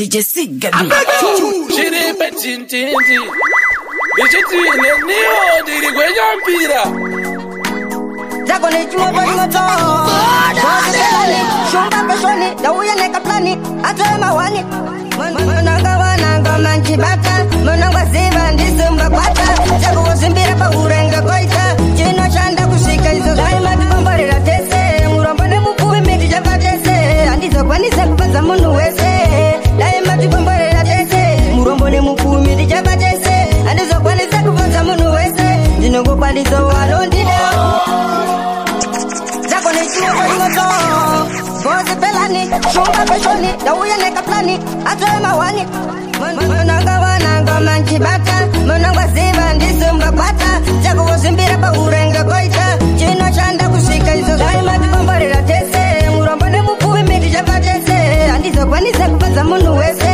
DJ Sigga. Chiri petintinti. Bichitine niyo diri kwenye mpira. Zako ni chuo kwa moto. Bozi pelani, shumba peshoni, dauya neka plani, atoe mawani. Mwananga wananga manchibata, mwananga ziva ndisumba kwata. Zako wasimbira pa urenga koita, chino chanda kushika izo zaima tikombore la tese. Murombone mukui miti java tese, andizo kwanisa kupaza munu wese. Daima tikombore la tese, murombone mukui miti java tese, andizo kwanisa kupaza munu wese. Jinongo kwalizo walondida. Zako ni chuo kwa moto. Bozi pelani, shumba peshoni, dauya neka plani, atoe mawani. Mwananga wananga manchibata, mwananga ziva ndisumba kwata. Zako wasimbira pa urenga koita, chino chanda kushika izo zaima tikombore la tese. Murombone mukui miti java tese, andizo kwanisa kupaza munu wese.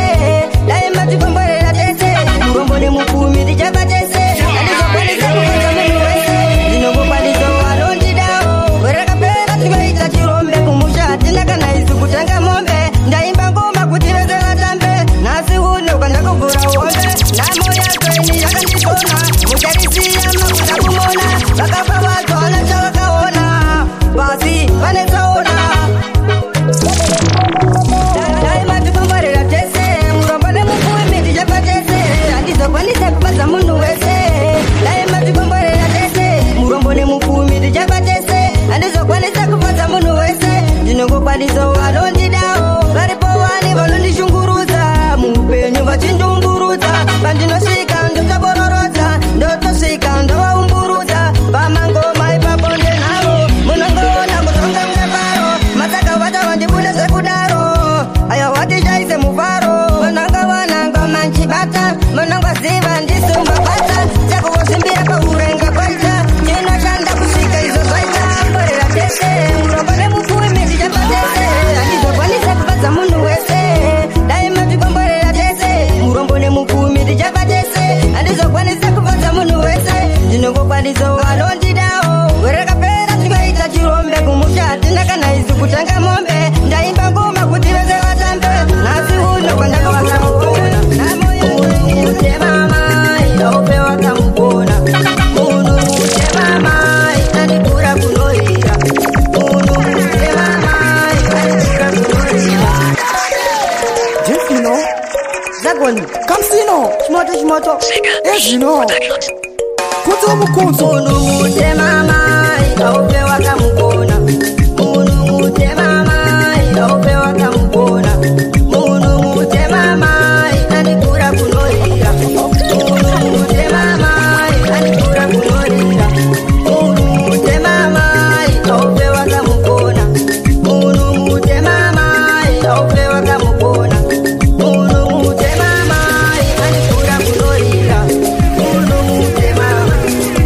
Daima tikombore la tese, murombone mukui miti java tese, andizo kwanisa kupaza munu wese. Jinongo kwalizo walondida. Wereka pera tigaita chirombe kumusha tinaka na isu kutanga mombe. Ndaimba ngoma kuti veze vatambe, nasi uno kanda kugura wombe. Namo yakweni yakandikona, mujarisiya makuta kumona. Vakapa watu wanacha wakaona, basi vanetsaona. Daima tikombore la tese, murombone mukui miti java tese, andizo kwanisa kupaza munu wese. Daima tikombore la tese, murombone mukui miti java tese, andizo kwanisa kupaza munu wese. Jinongo kwalizo walondidao, varipo wani valondishunguruza. Mupenyu vachindumburuza, pandinoshika ndotabororoza, ndotosika ndowaumburuza. Vamangoma ipabonde navo, munongoona kutonga mnevaro. Mataka vata vandibune sekudaro, aya watishaise muvaro. Vananga wananga manchibata, munongo ziva ndisumba kwata. Zako wasimbira pa urenga kwaita, chino chanda kushika izo zwaita. Mbore la tese, murombone mukui miti java tese, andizo kwanisa kupaza munu wese. Daima tikombore la tese, murombone mukui miti java tese, andizo kwanisa kupaza munu wese. Jinongo kwalizo walondidao, wereka pera tigaita chirombe kumusha tinaka na isu kutanga mombe. Ndaimba ngoma kuti veze vatambe, nasi uno kwanda kawakaona. Namo yangu mute mama, ilaupe wakamukona. Munu mute mama, itanibura kunoira. Munu mute mama, itanibura kunoira. Jefino, Zagoni, Kamsino, Shimoto, Ezino, Kuto Mukunzo. munu mute mama, ilaupe wakamukona. Munu mute mama, ilaupe wakamukona. Munu mute mama, itanibura kunoira. Munu mute mama, itanibura kunoira. Munu mute mama, ilaupe wakamukona. Munu mute mama, ilaupe wakamukona. Munu mute mama, itanibura kunoira. Munu mute mama,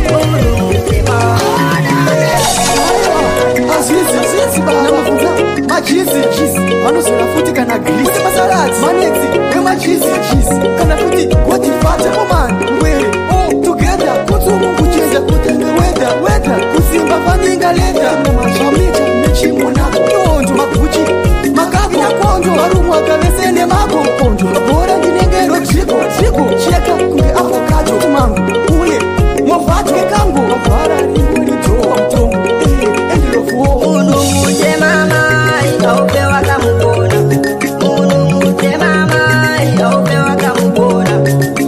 munu mute mama. Azizi, bana mafuta. Machizi, Manusura futi kana grisi. Masalati, manezi, machizi, kana futi, what if I tell man, we're all together. Kutu mungu cheza, kutenge weather. Kusimba faninga leta. Mashamita, mechimona. Nonjo, makuchi, makaku na konjo. Marumu wakavesene mako konjo. Bora ndinengero, chiko, cheka, kule avocado. Mango, ule, mwafatu kekango. Mafara, ringoni, toa mtongo. Munu mute mama, ilaupe wakamukona. Munu mute mama, ilaupe wakamukona.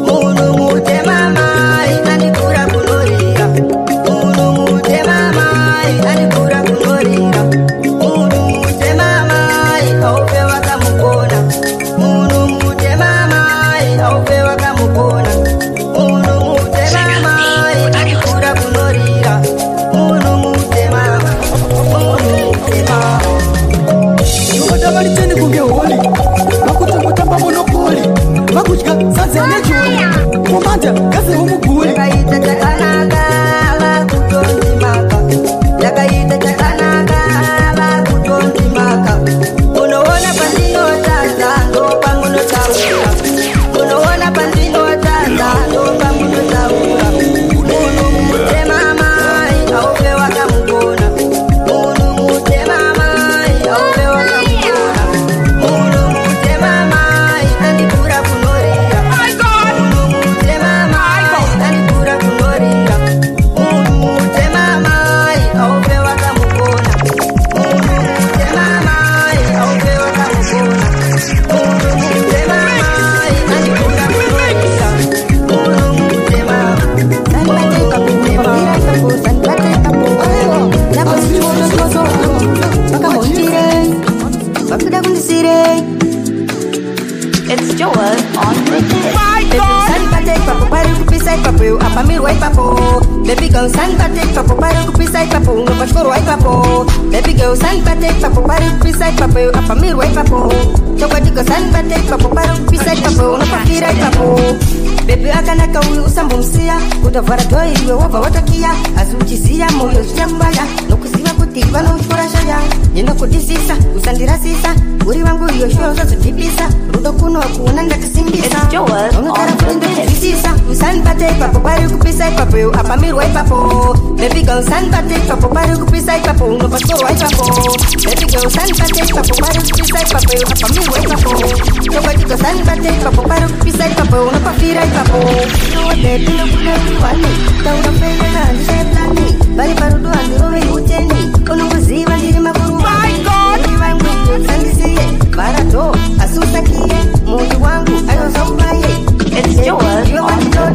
Munu mute mama, itanibura kunorira. Munu mute mama, itanibura kunorira. Munu mute mama, ilaupe wakamukona. Munu mute mama, ilaupe wakamukona. Munu mute mama, itanibura kunorira. Munu mute mama. Wadavaliteni kunge holi Makuta mutamba monopoli Makujika sanzi anejoli Momanda gaze umuguli Yakaita chakanaka, vakutonzimaka. Yakaita chakanaka, vakutonzimaka. Unoona pandinotaza, ndo pamunotaura. Unoona pandinotaza, ndo pamunotaura. Munu mute mama, ilaupe wakamukona. Munu mute mama, ilaupe wakamukona. Munu mute mama, It's Joel on the day. San bate papo pare kupisa papo apamiru ai papo. Baby girl san bate papo pare kupisa papo no pashkoro ai papo. Baby girl san bate papo pare kupisa papo apamiru ai papo. Chokotiko san bate papo pare kupisa papo no pafira ai papo. Baby akana kauli usambumsia utavara toi iwe wova watakia azuchisia moyo chambaya no kusiwa kutiva no shorashaya yenda kudisisa usandira sisa uri wangu iyo shoza zutipisa rudo kuno kuona ndakasimbisa unotara kuendo kudisisa usanbate papo pari kupisa papo apamiru ai papo baby girl sanbate papo pari kupisa papo no pasoro ai papo baby girl sanbate papo pari kupisa papo apamiru ai papo chokotiko sanbate papo pari kupisa papo no pafira ai papo no baby no kulani taura pele na shetlani bali parudo andiro uteni kono kuziva ndiri makuru my god sandisiye barato asusakie mundu wangu ayosambaye it's Joel you want to know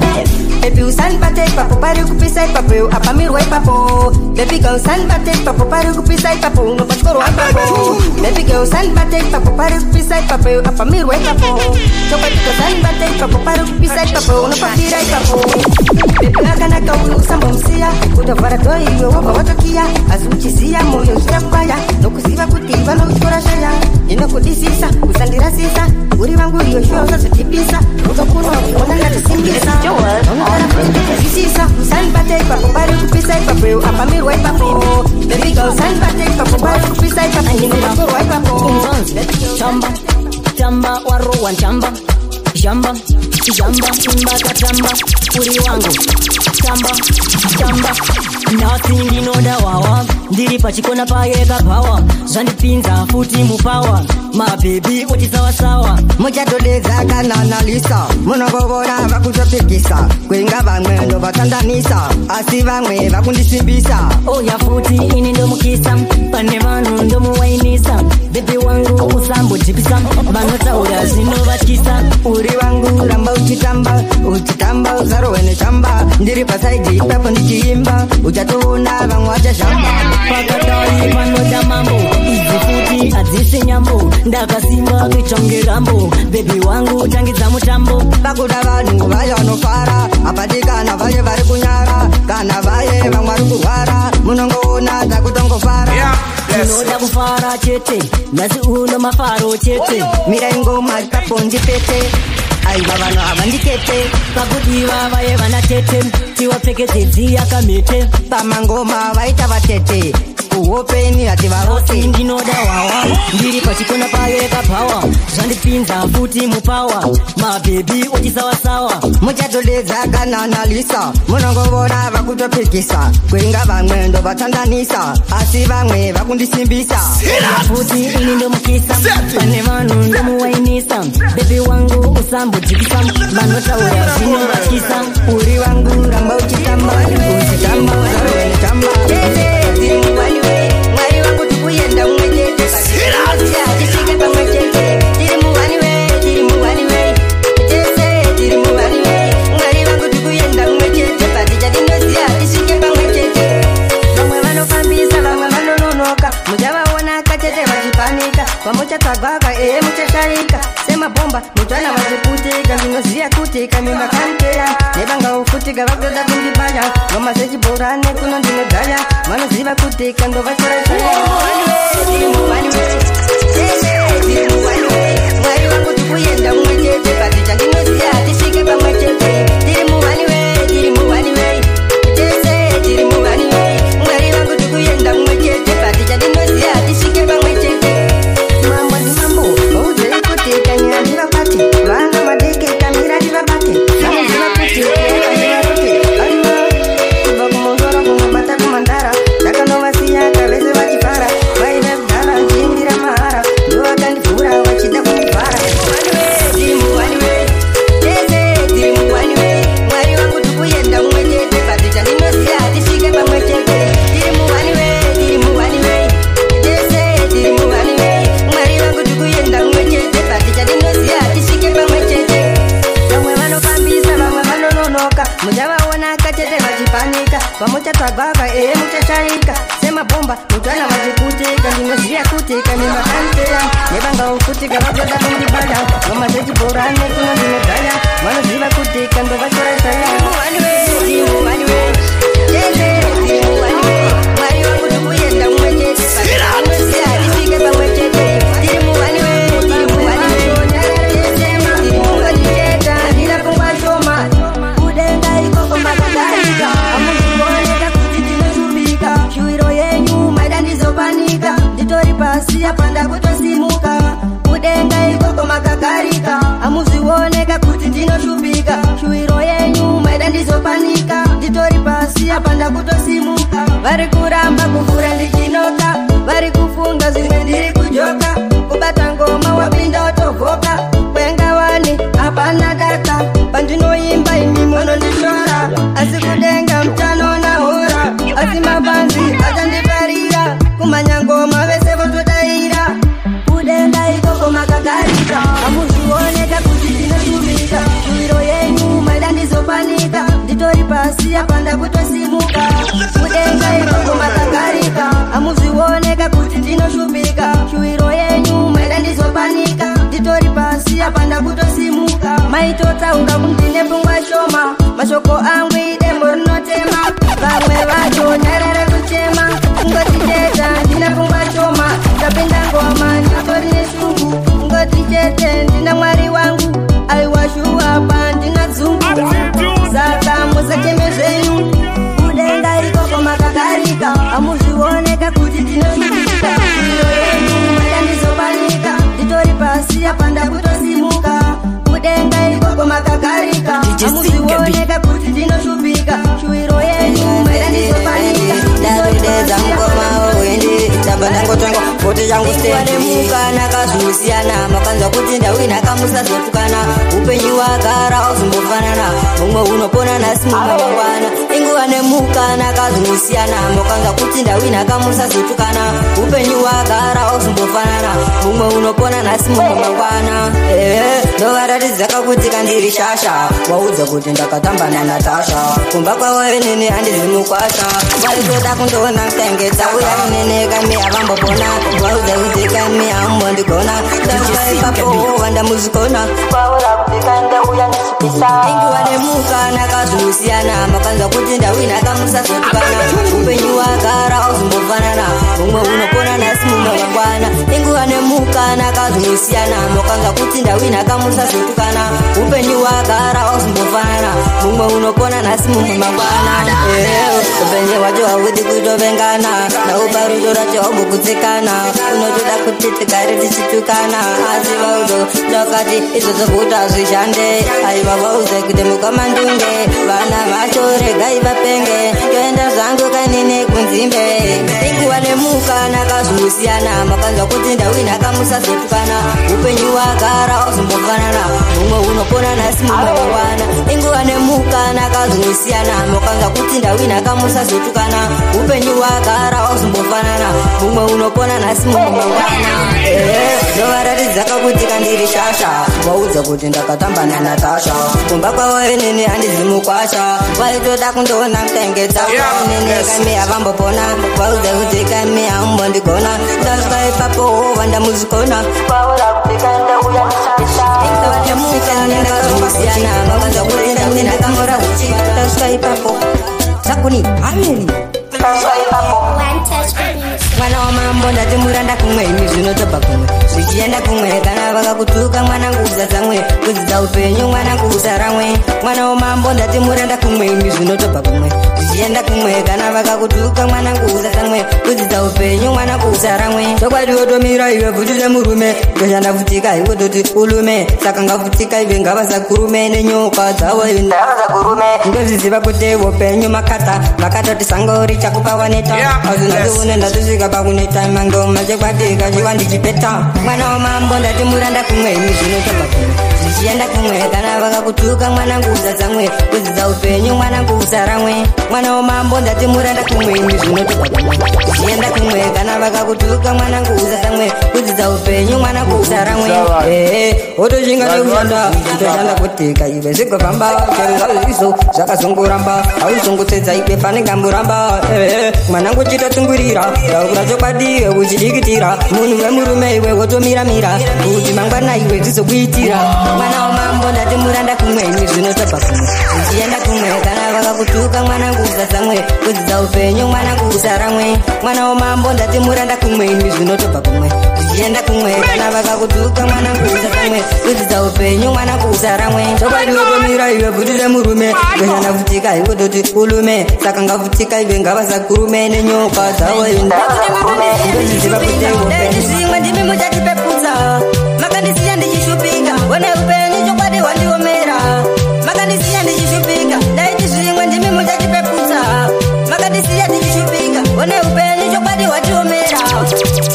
baby usanbate papo pari kupisa papo apamiru ai papo baby girl sanbate papo pari kupisa papo no pashkoro ai papo baby girl sanbate papo pari kupisa papo apamiru ai papo chokotiko sanbate papo pari kupisa papo no pafira ai papo baby akana kauli usambumsia utavara toi iwe wova watakia azuchisia moyo chambaya no kusiva kutiva no shorashaya yenda kudisisa usandira sisa uri wangu iyo shoza zutipisa rudo kuno kuona ndakasimbisa sisa sanbate papo pari kupisa papo apamiru ai papo baby girl sanbate papo pari kupisa papo no pashkoro ai papo chamba chamba waruwan chamba jamba jamba mbaka chamba uri wangu chamba chamba nothing ndinoda wawa ndiri pachikona payeka pawa zvandipinza futi mupawa mabebi uti sawa sawa muchatodedza kana analisa munongovona vakutopikisa kwenga vamwe ndovatandanisa asi vamwe vakundisimbisa oya futi ini ndomukisa pane vanhu ndomuwainisa bebi wangu usambotipisa vanotaura zvinovatyisa uri wangu ramba uchitamba usarowe nechamba ndiri pasaidi ipapo ndichiimba uchatoona vamwe vachazhamba pakadai panoda mambo idzi futi hadzisi nyambo ndakasimba kuita ngerambo bebi wangu tangidza mutambo pakuda vanhu vaye vanofara hapati kana vaye vari kunyara kana vaye vamwe vari kurwara munongoona takutongofara tinoda kufara chete nhasi uno mafaro chete mirai ngoma ipapo ndipete aiva vanhu havandikete pakudiva vaye vana tete tiwapfekedze dziyakamete pamangoma vaita vatete kuhopeni hati varosi ndinoda wawa ndiri pachikona payeka pawa zvandipinza futi mupawa mabebi uti sawasawa muchatodedza kana analisa munongovona vakutopikisa kwenga vamwe ndovatandanisa asi vamwe vakundisimbisa futi ini ndomukisa pane vanhu ndomuwainisa bebi wangu usambojikisa vanotaura zvinovatyisa uri wangu ramba uchitamba usarowenechamba mwari wangu tikuyenda umwe chete tisvike pamwe chete tiri muwaniwe tese tiri muwaniwe mwari wangu tikuyenda umwe chete patichadinoziya tisvike pamwe chete vamwe vanofambisa vamwe vanononoka muchavaona kachete vachipanika vamuchatsvagwaka muchashaika semabhomba mutwana vachiputika ndinoziya kuti kamimba kanteya nevangaofutika vakutoda kundibaya ngoma zechibhorane kuno ndinodhaya vanoziva kuti kandovashorashaya mwari wangu tikuyenda umwe chete paticha ndinoziya tisvike pamwe chete tiri muwaniwe tese tiri muwaniwe mwari wangu tikuyenda umwe chete paticha ndinoziya tisvike pamwe chete mambo ndimambo maudzei kuti kanyandira pati vana madeke kamira ndivabate vanoziva kuti kandivarote kubva kumongoro kunobata kumandara ndakanovasiya kavese vachifara vaina kudhara ndiindira mahara ndovakandivhura vachida kundivhara tiri muwaniwe tese tiri muwaniwe mwari wangu tikuyenda umwe chete paticha ndinoziya tisvike pamwe chete tiri muwaniwe tese tiri muwaniwe mwari wangu tikuyenda umwe chete paticha ndinoziya tisvike pamwe chete vamwe vanofambisa vamwe vanononoka muchavaona kachete vachipanika vamuchatsvagwaka muchashaika semabhomba mutwana vachiputika ndinoziya kuti kamimba kanteya nevangaofuti kustika vatoda kundibada mama zechibhorane kuno ndinogaya vanoziva kuti kando vachoraisaya mwari wangu ndikuyenda mumwe chete arisike pamwe chete tiri muvani wenyararezema ndinapungwa shoma kudenga ikoko makadarika amuzikoneka kuti ndinoshubika shuwiro yenyu maida ndizopanika nditori pasi apanda kutosimuka kudenga ikoko makagarika amuzioneka kuti ndinoshubika shuwiro yenyu maida ndizopanika nditori pasi apanda kutosimuka vari kuramba kufura ndichinoka vari kufunga zvimwe ndiri kujoka kubata ngoma wapinda otovhoka kwenga wani hapana daka pandinoimba imi munondishora asi kudenga mutano nahora asi mabanzi achandiparira kumanya ngoma vese votodaira kudenga ikoko makagarika amuzvioneka kuti ndinoshuvika shuwiro yenyu maida ndizopanika nditori pasi apanda kutosimuka kudenga ikoko makagarika amuzvioneka kuti ndinoshuvika shuwiro yenyu maida ndizopanika nditori pasi apanda kutosimuka maitotaura kuti nepfungwa shoma mashoko angu idembo rinotema vamwe vacho nyarara kuchema ngoticheta ndina pfungwa shoma ndapinda ngoma nditori neshungu ngotichete ndina mwari wangu aiwashuwapa ndina dzungu saka musacheme zvenyu kudenga ikoko makagarika amuzvioneka kuti ndinoshuvika iro yenyu maida ndizopanika nditori pasi apanda kutosimuka kudenga ikoko makagarika amuzvioneka kuti ndinoshuvika shuwiro yenyu maida ndizopanika ndaridedza mukoma wendi tabandangotongo kuti yangu stenemukana kazvimusiyana makanzwa kuti ndawina kamusazotukana upenyu wagara uzimbofanana mumwe unopona nhasi mumwe mangwana inguva nemukana kazvimusiyana makanzwa kuti ndawina kamusazotukana upenyu wagara uzimbofanana mumwe unopona nhasi mumwe mangwana ndovaratidzaka kuti kandiri shasha waudza kuti ndakatambana natasha kumba kwawenini handizi mukwasha vaitoda kundoona mtengedza uya inene kami havambopona vaudza kuti kami hambondigona ndaipapo vandamuzikona vaura kuti kandauya ndachipisa inguva nemukana kazvimusiyana makanzwa kuti ndawina kamusazotukana upenyu wagara uzimbofanana mumwe unopona nhasi mumwe mangwana inguva nemukana kazvimusiyana makanzwa kuti ndawina kamusazotukana upenyu wagara uzimbofanana mumwe unopona nhasi mumwe mangwana upenye wacho haudi kutovengana nauparudo racho haugokutsikana unotoda kuti tigare tichitukana asi vaudo ndakati izvozvo kuti hazvishande aiva vauze kuti mukamandunge vana vacho regai vapenge toenda zvangu kanine kunzimbe inguva nemukana kazvimusiyana makanzwa kuti ndawina kamusazotukana upenyu wagara uzimbofanana mumwe unopona nhasi mumwe mangwana inguva nemukana kazvimusiyana makanzwa kuti ndawina kamusazotukana upenyu wagara uzimbofanana mumwe unopona nhasi mumwe mangwana ndovaratidzaka kuti kandiri shasha vaudza kuti ndakatambana natasha kumba kwawenini handizi mukwasha vaitoda kundoona mtengedza uyaunene kami havambopona vaudza kuti kami hambondigona ndasvika ipapo vandamuzikona vaura kuti kandauya ndachipisa makanzwa kuti ndawina kamusazotukana ndasvika ipapo sakuni hameni mwana wamambo ndati muranda kumwe imi zvinotobva kumwe zvichienda kumwe kana vakakutuka mwanangu uzadzamwe kudzidza upenyu mwanangu usaramwe mwana wamambo ndati muranda kumwe imi zvinotobva kumwe zvichienda kumwe kana vakakutuka mwanangu uzadzamwe kudzidza upenyu mwanangu usaramwe chokwadi wotomira iwe bvutire murume ndoshanda vutika iwe toti ulume saka ngavutika ive ngavasakurume nenyoka dzavo ive ndavasakurume ndozviziva kuti upenyu makata vakatoti sango richakupa waneta azvinazvione ndatusvika pakuneta mangoma chekwadi kachiwa ndichipeta mwana wamambo ndati muranda kumwe imi zvinotobva kumwe zvichienda kumwe kana vakakutuka mwanangu usatsamwe kudzidza upenyu mwanangu usaramwe mwana wamambo ndati muranda kumwe imi zvinotoka kumwe zvichienda kumwe kana vakakutuka mwanangu usatsamwe kudzidza upenyu mwanangu usaramwe wotoshinga nekushanda utoshanda kutika iwe zvigofamba zvizo zvakazongoramba hauzongotsedza iwe panengamboramba mwanangu chitotungurira ndaukura chokwadi uchidikitira munhu wemurume iwe wotomiramira kuti mangwana iwe zvizokuitira mwana wamambo ndati muranda kumwe imi zvinotobva kumwe zvichienda kumwe kana vakakutuka mwanangu usatsamwe kudzidza upenyu mwanangu usaramwe mwana wamambo ndati muranda kumwe imi zvinotobva kumwe zvichienda kumwe kana vakakutuka mwanangu usatsamwe kudzidza upenyu mwanangu usaramwe chokwadi wotomira iwe bvute remurume ngashanda kufutika iwe doti ulume saka ngafutika iwe ngavasakurume nenyoka dzawoinda ndoziziva kuti zvimwe ndimi muchatipeputsa makandisiya ndichishupika wene upenyu chokwadi wandiomera makandisiya ndichishupika ndaiti zvimwe ndimi muchatipeputsa makandisiya ndichishupika wene upenyu chokwadi wandiomera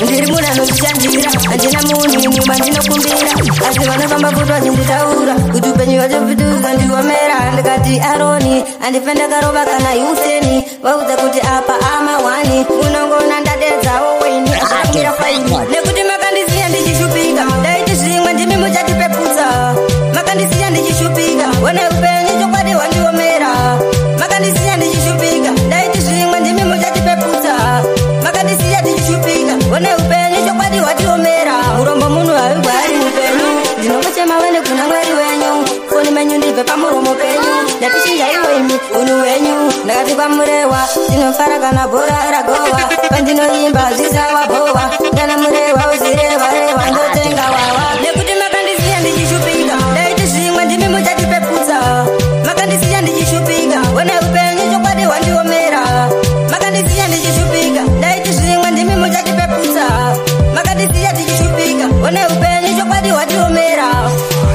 ndiri munhu anozvishandira handina munhu inyuma ndinokumbira asi vanofamba futi vachinditaura kuti upenyu hwachopituka ndiomera ndikati aroni handife ndakarova kana iuseni vaudza kuti apa amawani unongona ndadedzawo weni akamira faini nekuti makandisiya ndichishupika ndaiti zvimwe ndimi muchatipeputsa makandisiya ndichishupika wene upenyu chokwadi hwandiomera makandisiya ndichishupika ndaiti zvimwe ndimi muchatipeputsa makandisiya ndichishupika wene upenyu chokwadi hwandiomera murombo munhu havigwa ari mupenyu ndinokuchema wene kuna mwari wenyu foni menyu ndibve pamuromo penyu ndatishinja iweni unhu wenyu ndakati kwamurewa ndinofara kana bhora ragowa pandinoimba zvisawabowa ndana murewa uzirewareva ndotenga wawa nekuti makandisiya ndichishupika ndaiti zvimwe ndimi muchatipeputsa makandisiya ndichishupika wene upenyu chokwadi hwandiomera makandisiya ndichishupika ndaiti zvimwe ndimi muchatipeputsa makandisiya ndichishupika wene upenyu chokwadi hwandiomera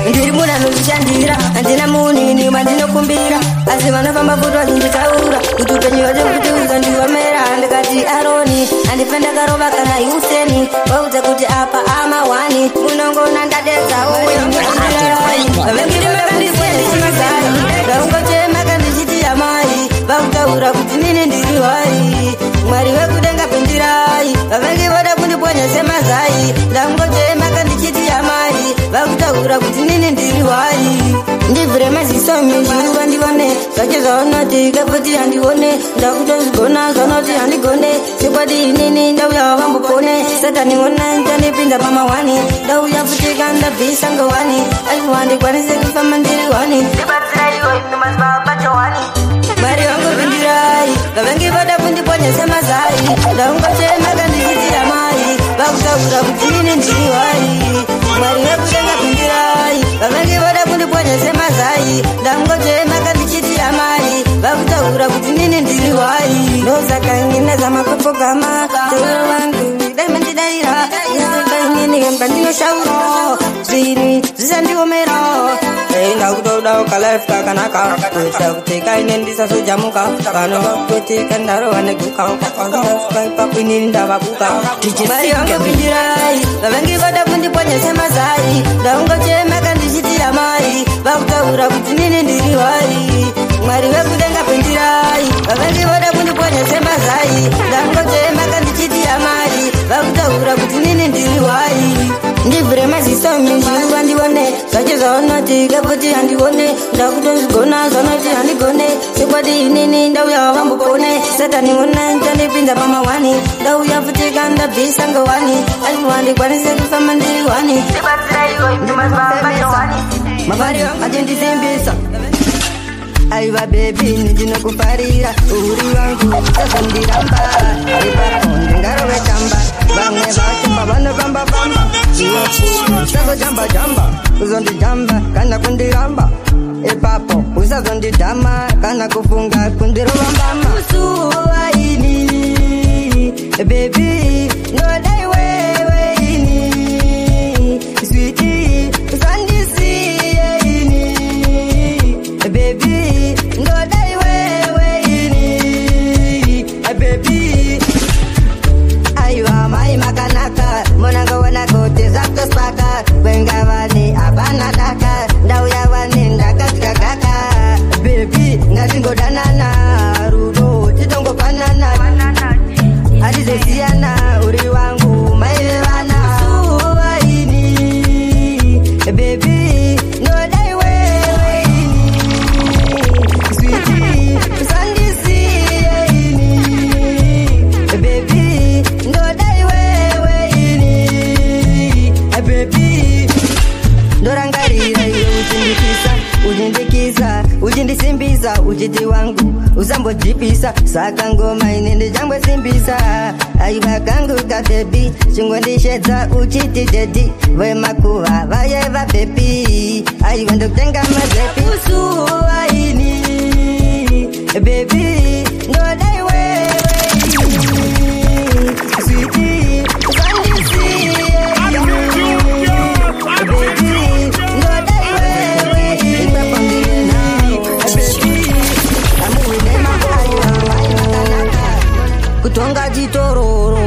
ndiri munhu anozvishandira handina munhu inima ndinokumbira asi vanofamba futi vachinditaura kuti upenyu hwachopituka ndiomera ndikati aroni handife ndakarova kana iuseni vaudza kuti apa amawani unongona ndadedzawo vaungochema kandichiti amai vakutaura kuti nini ndiri wai mwari wekudenga pindirai vavengi voda kundiponya semazai ndaungochema kandichiti amai vakutaura kuti nini ndiri wai ndivhure maziso mizviruva ndivone zvacho zvaunoti kafuti handione ndakutozvigona zvanoti handigone chikwadi inini ndauya vambopone sataniona ndandipinza pamawani ndauya futika ndabvisa ngowani aiwa handikwanise kufamba ndiri wani mwari vangopindirai vavengi voda kundiponya semazai ndaungochema kandichitira mai vakutaura kuti nini ndiri wai mwari vekudenga pindirai vavengi voda kundiponya semazai ndangochema kandichitira mai vakutaura kuti nini ndiri wai ndosakangina zamakopogama tauro vangu daimandidarira isokaininigemba ndinoshauro zviri zvisandiomera ndakutoda ukalife kakanaka kuita kuti kaine ndisazojamuka vanova kutotika ndarova neguka ukasvika ipapo inini ndavabuka mari vangopindirai vavengi voda kundiponya semazai ndaungochema kandichitira mai vakutaura kuti nini ndiri wai mwari wekudenga pindirai vavengi voda kundiponya semazai ndaungochema kandichitira mai vakutaura kuti nini ndiri wai ndivhure maziso mizviruva ndivone zvacho zvaunoti kafuti handione ndakutozvigona zvanoti handigone chikwadi inini ndauya vambopone sataniona ndandipinza pamawani ndauya futika ndabvisa ngowani aiwa handikwanise kufamba ndiri wani mavari achendisembesa aiva bebi ndinokufarira uri wangu sazondiramba ipapo ndingarove tamba vamwe vachomba vanofamba-famba usazojamba-jamba uzondijamba kana kundiramba ipapo usazondidhama kana kufunga kundirovambama usuwaini bebi nodai weweini switi usandisiyeini bebi nodai weweini bebi aiwa mai makanaka monangoona kuti zatospaka kwengavani apana daka ndorangarira iwe uchindikisa uchindisimbisa uchiti wangu usambojipisa saka ngoma inende changwe simbisa aiva kangu kabebi chingondishedza uchiti dedi vemakuva vaye vabebi aiva ndokutenga mazepi usuwaini bebi ndodai wewe switi usandisiye kutonga jitororo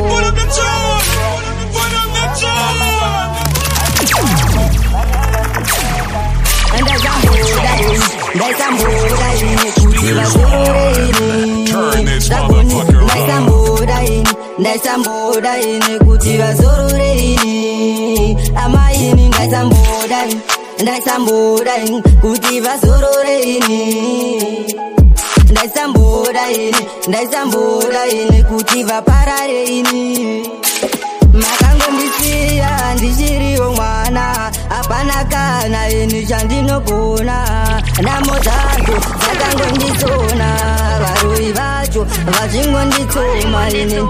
ndaisambodaini kuti vazororeini amaini ndaisambodaini kuti vazororeini ndaisambodaini kuti vaparareini makangondisiya ndichiriwo mwana apana kana ini chandinogona namo dzacho dzakangonditsona varoi vacho vachingonditsoma ini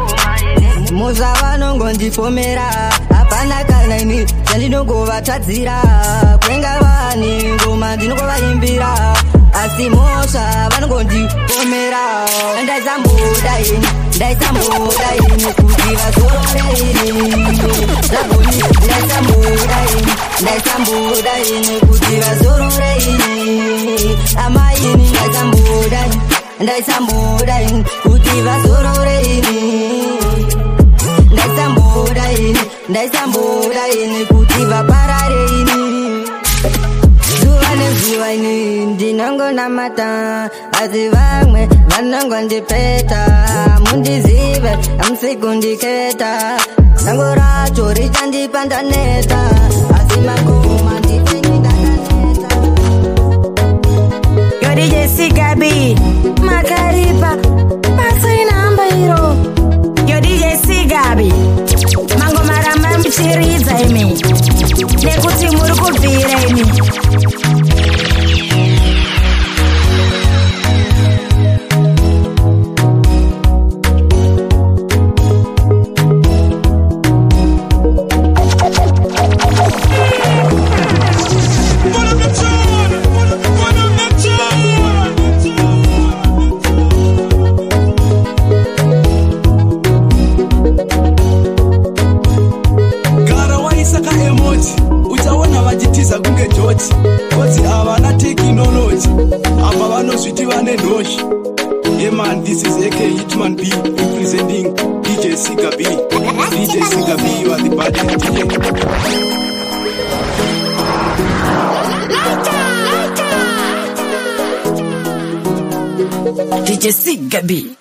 muza vanongondipomera apana kana ini chandinogovatadzira kwenga vani ngoma ndinongovaimbira asi mosha vanongondipomera ndaisambodaini kuti vazororeini ndaisambodaini kuti vazororeini amaini ndaisambodaini kuti vazororeini ndaisambodaini kuti vaparareini zuva nezuva ini ndinongonamata asi vamwe vanongondipeta mundizive amusikundiketa sango racho richandipandaneta asi magoma nditenyidananeta yodijesigabi makaripa pasainamba iro yodijesigabi mangomarama muchiridza imi nekuti muri kubvira imi Yeah man, this is AK Hitman B representing DJ Siga B. DJ Siga B, you are the baddest DJ. DJ Siga B.